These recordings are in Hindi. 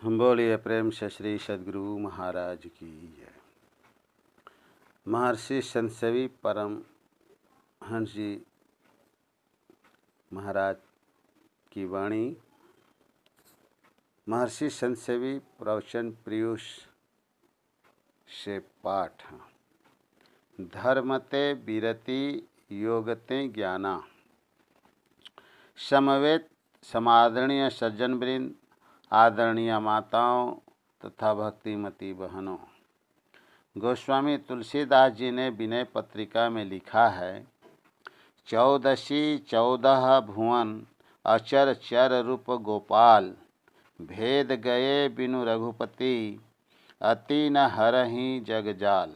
हम बोलिए प्रेम से श्री सद्गुरु महाराज की जय। महर्षि संतसेवी परमहंस जी महाराज की वाणी। महर्षि संतसेवी प्रवचन पीयूष से पाठ। धर्मते विरति योगते ज्ञाना, समवेत समादरणीय सज्जन वृंद, आदरणीय माताओं तथा भक्तिमती बहनों। गोस्वामी तुलसीदास जी ने विनय पत्रिका में लिखा है, 14 भुवन अचर चर रूप गोपाल, भेद गए बिनु रघुपति, अति न हरहि जग जाल।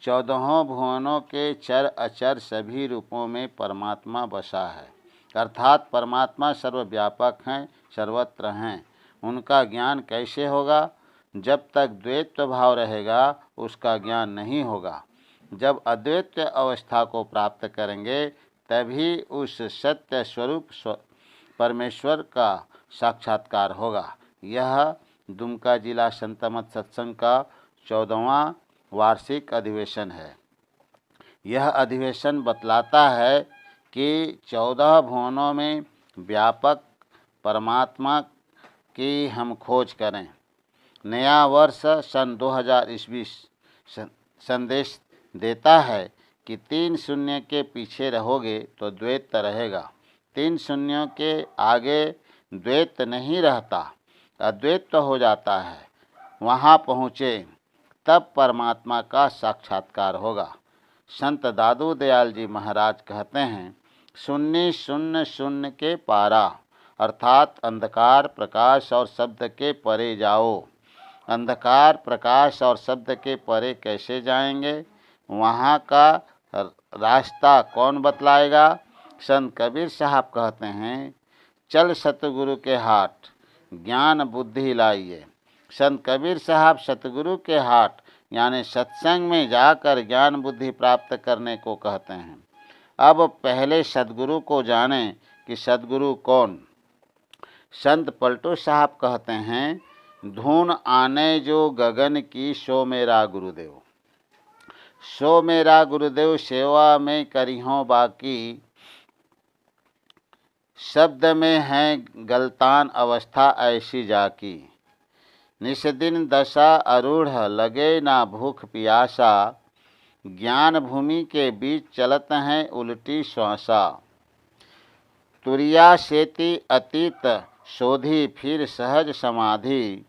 14 भुवनों के चर अचर सभी रूपों में परमात्मा बसा है, अर्थात परमात्मा सर्वव्यापक हैं, सर्वत्र हैं। उनका ज्ञान कैसे होगा? जब तक द्वैत भाव रहेगा उसका ज्ञान नहीं होगा। जब अद्वैत अवस्था को प्राप्त करेंगे तभी उस सत्य स्वरूप परमेश्वर का साक्षात्कार होगा। यह दुमका जिला संतमत सत्संग का 14वां वार्षिक अधिवेशन है। यह अधिवेशन बतलाता है कि 14 भुवनों में व्यापक परमात्मा की हम खोज करें। नया वर्ष सन 2000 ईस्वी संदेश देता है कि 3 शून्य के पीछे रहोगे तो द्वैत रहेगा, 3 शून्यों के आगे द्वैत नहीं रहता, अद्वैत हो जाता है। वहाँ पहुँचे तब परमात्मा का साक्षात्कार होगा। संत दादू दयाल जी महाराज कहते हैं, 000 के पारा, अर्थात अंधकार प्रकाश और शब्द के परे जाओ। अंधकार प्रकाश और शब्द के परे कैसे जाएंगे? वहाँ का रास्ता कौन बतलाएगा? संत कबीर साहब कहते हैं, चल सतगुरु के हाट, ज्ञान बुद्धि लाइए। संत कबीर साहब सतगुरु के हाट यानी सत्संग में जाकर ज्ञान बुद्धि प्राप्त करने को कहते हैं। अब पहले सद्गुरु को जानें कि सद्गुरु कौन। संत पलटू साहब कहते हैं, धुन आने जो गगन की, सो मेरा गुरुदेव। सो मेरा गुरुदेव सेवा में करिहों बाकी, शब्द में है गलतान अवस्था ऐसी जाकी। निस्दिन दशा अरूढ़ लगे ना भूख प्यासा, ज्ञान भूमि के बीच चलत हैं उल्टी श्वासा। तुरिया सेति अतीत शोधी फिर सहज समाधि,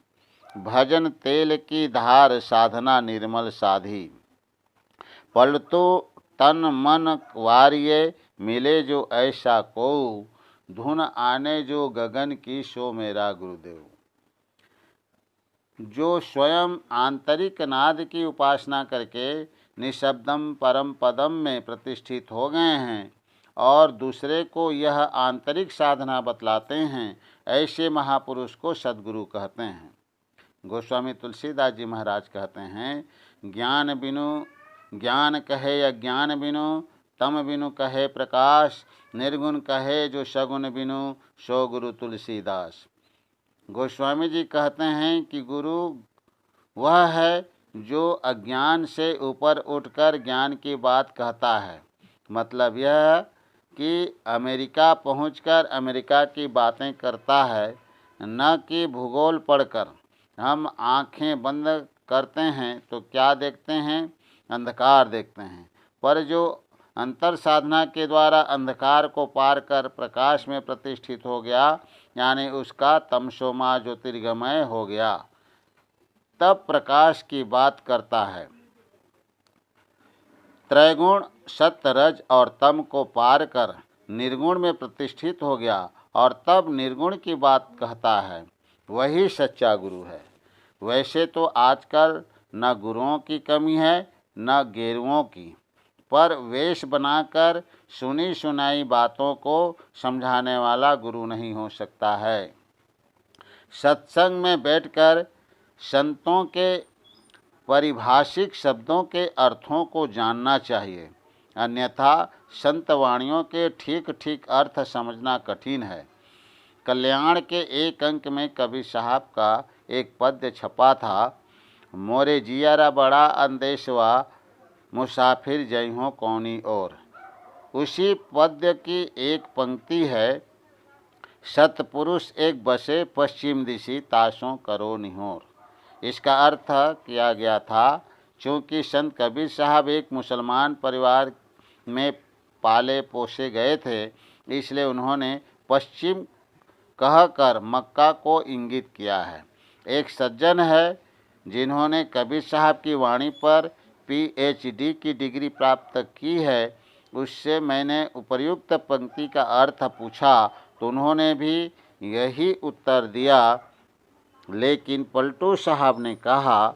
भजन तेल की धार साधना निर्मल साधी। पलटू तन मन वारिये मिले जो ऐसा को, धुन आने जो गगन की, सो मेरा गुरुदेव। जो स्वयं आंतरिक नाद की उपासना करके निशब्दम परम पदम में प्रतिष्ठित हो गए हैं और दूसरे को यह आंतरिक साधना बतलाते हैं, ऐसे महापुरुष को सद्गुरु कहते हैं। गोस्वामी तुलसीदास जी महाराज कहते हैं, ज्ञान कहे अज्ञान बिनु, तम बिनु कहे प्रकाश, निर्गुण कहे जो सगुण बिनु, सो गुरु तुलसीदास। गोस्वामी जी कहते हैं कि गुरु वह है जो अज्ञान से ऊपर उठकर ज्ञान की बात कहता है। मतलब यह कि अमेरिका पहुंचकर अमेरिका की बातें करता है, न कि भूगोल पढ़कर। हम आंखें बंद करते हैं तो क्या देखते हैं? अंधकार देखते हैं। पर जो अंतर साधना के द्वारा अंधकार को पार कर प्रकाश में प्रतिष्ठित हो गया, यानी उसका तमसोमा ज्योतिर्गमय हो गया, तब प्रकाश की बात करता है। त्रैगुण सत्य रज और तम को पार कर निर्गुण में प्रतिष्ठित हो गया और तब निर्गुण की बात कहता है। वही सच्चा गुरु है। वैसे तो आजकल न गुरुओं की कमी है न गेरुओं की, पर वेश बनाकर सुनी सुनाई बातों को समझाने वाला गुरु नहीं हो सकता है। सत्संग में बैठकर संतों के परिभाषिक शब्दों के अर्थों को जानना चाहिए, अन्यथा संत वाणियों के ठीक ठीक अर्थ समझना कठिन है। कल्याण के एक अंक में कबीर साहब का एक पद्य छपा था, मोरे जियारा बड़ा अंदेशवा, मुसाफिर जइहों कौनी ओर। उसी पद्य की एक पंक्ति है, सतपुरुष एक बसे पश्चिम दिशि, तासों करो निहोर। इसका अर्थ किया गया था, चूँकि संत कबीर साहब एक मुसलमान परिवार में पाले पोसे गए थे, इसलिए उन्होंने पश्चिम कहकर मक्का को इंगित किया है। एक सज्जन है जिन्होंने कबीर साहब की वाणी पर PhD की डिग्री प्राप्त की है, उससे मैंने उपर्युक्त पंक्ति का अर्थ पूछा तो उन्होंने भी यही उत्तर दिया, लेकिन पलटू साहब ने कहा,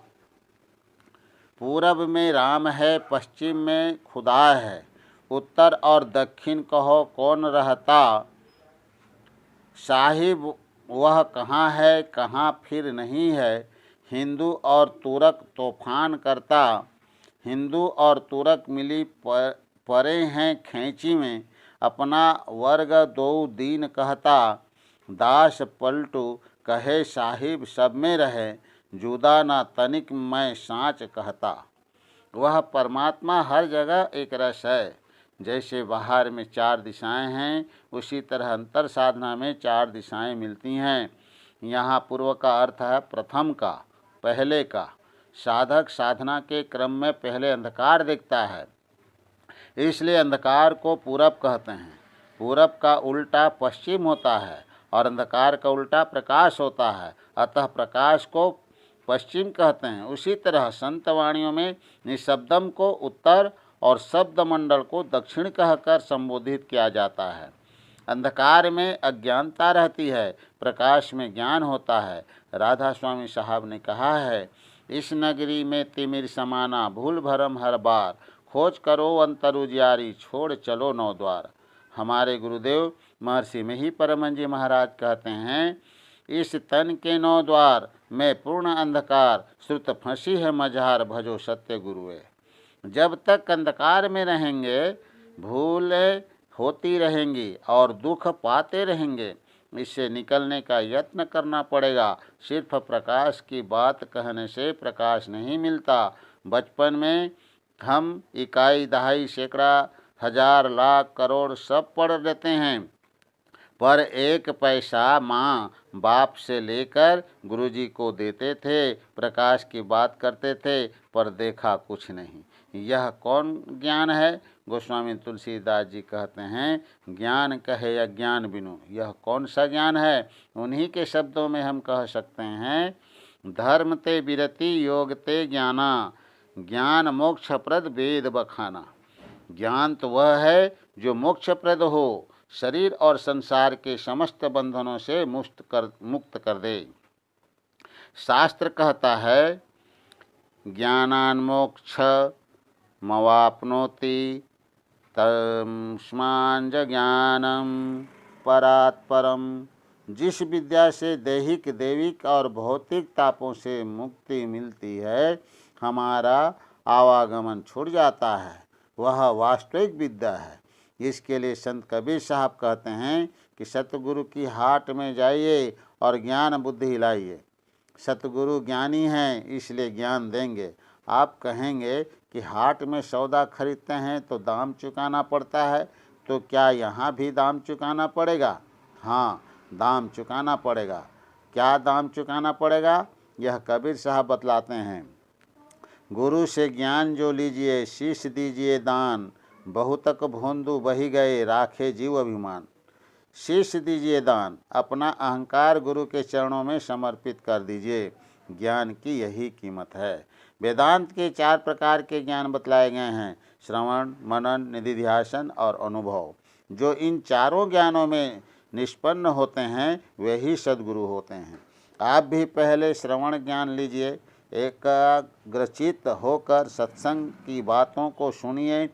पूरब में राम है, पश्चिम में खुदा है, उत्तर और दक्षिण कहो कौन रहता, साहिब वह कहाँ है कहाँ फिर नहीं है, हिंदू और तुरक तूफान करता, हिंदू और तुरक मिली परे हैं खैंची में, अपना वर्ग दो दीन कहता, दास पलटू कहे साहिब सब में रहे, जुदा ना तनिक मैं साँच कहता। वह परमात्मा हर जगह एक रस है। जैसे बाहर में 4 दिशाएं हैं, उसी तरह अंतर साधना में 4 दिशाएं मिलती हैं। यहाँ पूर्व का अर्थ है प्रथम का, पहले का। साधक साधना के क्रम में पहले अंधकार देखता है, इसलिए अंधकार को पूरब कहते हैं। पूरब का उल्टा पश्चिम होता है और अंधकार का उल्टा प्रकाश होता है, अतः प्रकाश को पश्चिम कहते हैं। उसी तरह संत वाणियों में निशब्दम को उत्तर और शब्द मंडल को दक्षिण कहकर संबोधित किया जाता है। अंधकार में अज्ञानता रहती है, प्रकाश में ज्ञान होता है। राधा स्वामी साहब ने कहा है, इस नगरी में तिमिर समाना, भूल भरम हर बार, खोज करो अंतर उजियारी, छोड़ चलो 9 द्वार। हमारे गुरुदेव महर्षि मेही परम जी महाराज कहते हैं, इस तन के 9 द्वार में पूर्ण अंधकार, श्रुत फंसी है मझार, भजो सत्य गुरुए। जब तक अंधकार में रहेंगे, भूलें होती रहेंगी और दुख पाते रहेंगे। इससे निकलने का यत्न करना पड़ेगा। सिर्फ प्रकाश की बात कहने से प्रकाश नहीं मिलता। बचपन में हम इकाई, दहाई, सैकड़ा, हजार, लाख, करोड़ सब पढ़ लेते हैं, पर 1 पैसा माँ बाप से लेकर गुरुजी को देते थे, प्रकाश की बात करते थे, पर देखा कुछ नहीं। यह कौन ज्ञान है? गोस्वामी तुलसीदास जी कहते हैं, ज्ञान कहे अज्ञान बिनु। यह कौन सा ज्ञान है? उन्हीं के शब्दों में हम कह सकते हैं, धर्म ते विरति योग ते ज्ञाना, ज्ञान मोक्षप्रद वेद बखाना। ज्ञान तो वह है जो मोक्षप्रद हो, शरीर और संसार के समस्त बंधनों से मुक्त कर दे। शास्त्र कहता है, ज्ञानान मोक्ष मवाप्नोति तस्मान् ज्ञानम परात् परम। जिस विद्या से दैहिक और भौतिक तापों से मुक्ति मिलती है, हमारा आवागमन छूट जाता है, वह वास्तविक विद्या है। इसके लिए संत कबीर साहब कहते हैं कि सतगुरु की हाट में जाइए और ज्ञान बुद्धि लाइए। सतगुरु ज्ञानी हैं, इसलिए ज्ञान देंगे। आप कहेंगे कि हाट में सौदा खरीदते हैं तो दाम चुकाना पड़ता है, तो क्या यहाँ भी दाम चुकाना पड़ेगा? हाँ, दाम चुकाना पड़ेगा। क्या दाम चुकाना पड़ेगा? यह कबीर साहब बतलाते हैं, गुरु से ज्ञान जो लीजिए, शीश दीजिए दान, बहुतक भोंदू बही गए, राखे जीव अभिमान। शीश दीजिए दान, अपना अहंकार गुरु के चरणों में समर्पित कर दीजिए। ज्ञान की यही कीमत है। वेदांत के 4 प्रकार के ज्ञान बतलाए गए हैं, श्रवण, मनन, निधिध्यासन और अनुभव। जो इन चारों ज्ञानों में निष्पन्न होते हैं, वही सद्गुरु होते हैं। आप भी पहले श्रवण ज्ञान लीजिए, एकाग्रचित्त होकर सत्संग की बातों को सुनिए।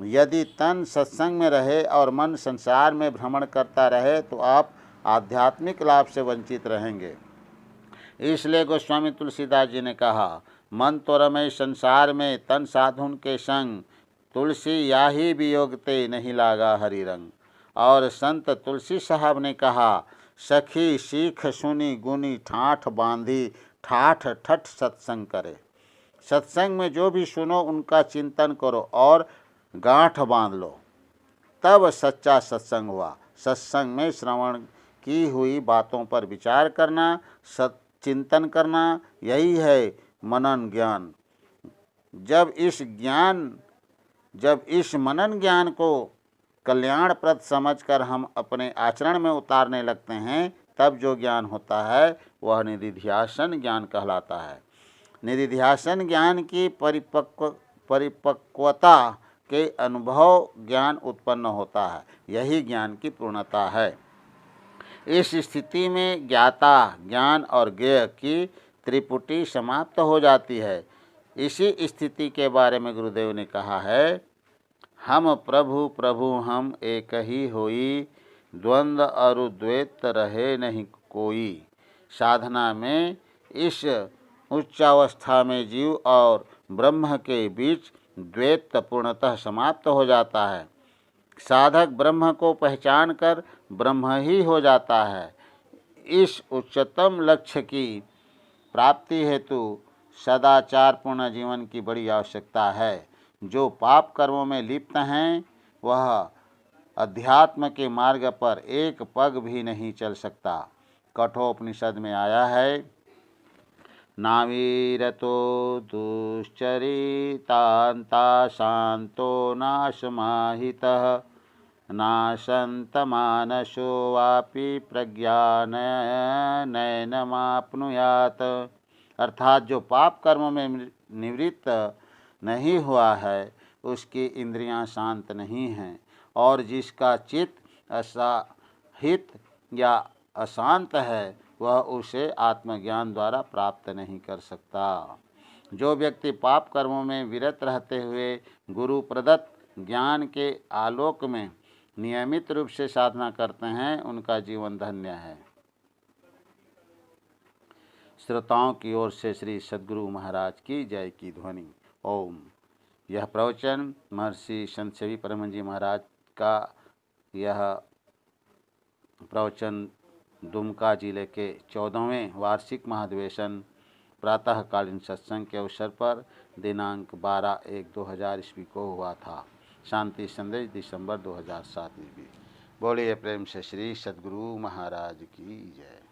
यदि तन सत्संग में रहे और मन संसार में भ्रमण करता रहे, तो आप आध्यात्मिक लाभ से वंचित रहेंगे। इसलिए गोस्वामी तुलसीदास जी ने कहा, मन तो रमे संसार में, तन साधुन के संग, तुलसी याही वियोग ते, नहीं लागा हरि रंग। और संत तुलसी साहब ने कहा, सखी सीख सुनी गुनी ठाठ बांधी, ठाठ ठठ सत्संग करे। सत्संग में जो भी सुनो उनका चिंतन करो और गांठ बांध लो, तब सच्चा सत्संग हुआ। सत्संग में श्रवण की हुई बातों पर विचार करना, चिंतन करना, यही है मनन ज्ञान। जब इस मनन ज्ञान को कल्याणप्रद समझकर हम अपने आचरण में उतारने लगते हैं, तब जो ज्ञान होता है वह निधिध्यासन ज्ञान कहलाता है। निधिध्यासन ज्ञान की परिपक्वता के अनुभव ज्ञान उत्पन्न होता है, यही ज्ञान की पूर्णता है। इस स्थिति में ज्ञाता, ज्ञान और ज्ञेय की त्रिपुटी समाप्त हो जाती है। इसी स्थिति के बारे में गुरुदेव ने कहा है, हम प्रभु प्रभु हम एक ही होई, द्वंद्व और द्वैत रहे नहीं कोई। साधना में इस उच्चावस्था में जीव और ब्रह्म के बीच द्वैत पूर्णतः समाप्त हो जाता है। साधक ब्रह्म को पहचान कर ब्रह्म ही हो जाता है। इस उच्चतम लक्ष्य की प्राप्ति हेतु सदाचार पूर्ण जीवन की बड़ी आवश्यकता है। जो पाप कर्मों में लिप्त हैं वह अध्यात्म के मार्ग पर एक पग भी नहीं चल सकता। कठोपनिषद में आया है, नावीरतो दुश्चरितान्ता शांतो नाशमाहितः, नाशन्तमानसो वापि प्रज्ञानयनमाप्नुयात्। अर्थात जो पाप कर्म में निवृत्त नहीं हुआ है, उसकी इंद्रियां शांत नहीं हैं, और जिसका चित्त असाहित या अशांत है वह उसे आत्मज्ञान द्वारा प्राप्त नहीं कर सकता। जो व्यक्ति पाप कर्मों में विरत रहते हुए गुरु प्रदत्त ज्ञान के आलोक में नियमित रूप से साधना करते हैं, उनका जीवन धन्य है। श्रोताओं की ओर से श्री सद्गुरु महाराज की जय की ध्वनि। ओम। यह प्रवचन महर्षि संत सेवी परम जी महाराज का यह प्रवचन दुमका जिले के 14वें वार्षिक महाधिवेशन प्रातःकालीन सत्संग के अवसर पर दिनांक 12/1/2000 ईस्वी को हुआ था। शांति संदेश दिसंबर 2007 ईस्वी। बोलिए प्रेम से श्री सद्गुरु महाराज की जय।